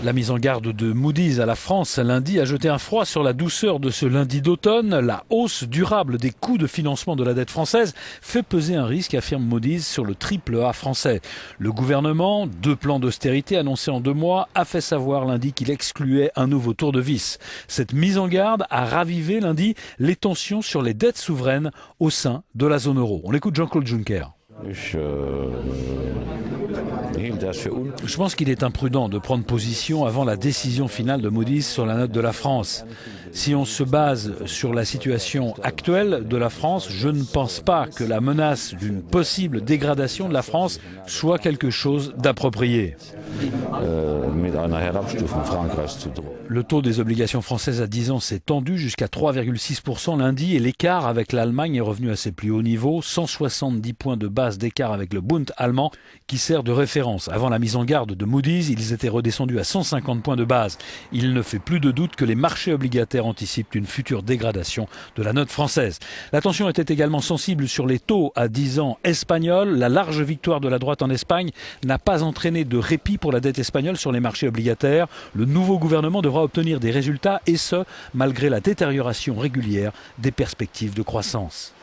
La mise en garde de Moody's à la France lundi a jeté un froid sur la douceur de ce lundi d'automne. La hausse durable des coûts de financement de la dette française fait peser un risque, affirme Moody's, sur le triple A français. Le gouvernement, 2 plans d'austérité annoncés en 2 mois, a fait savoir lundi qu'il excluait un nouveau tour de vis. Cette mise en garde a ravivé lundi les tensions sur les dettes souveraines au sein de la zone euro. On écoute Jean-Claude Juncker. Je pense qu'il est imprudent de prendre position avant la décision finale de Moody's sur la note de la France. Si on se base sur la situation actuelle de la France, je ne pense pas que la menace d'une possible dégradation de la France soit quelque chose d'approprié. Le taux des obligations françaises à 10 ans s'est tendu jusqu'à 3,6% lundi et l'écart avec l'Allemagne est revenu à ses plus hauts niveaux, 170 points de base d'écart avec le Bund allemand qui sert de référence. Avant la mise en garde de Moody's, ils étaient redescendus à 150 points de base. Il ne fait plus de doute que les marchés obligataires anticipent une future dégradation de la note française. La tension était également sensible sur les taux à 10 ans espagnols. La large victoire de la droite en Espagne n'a pas entraîné de répit pour la dette espagnole sur les marchés obligataires. Le nouveau gouvernement devra obtenir des résultats et ce, malgré la détérioration régulière des perspectives de croissance.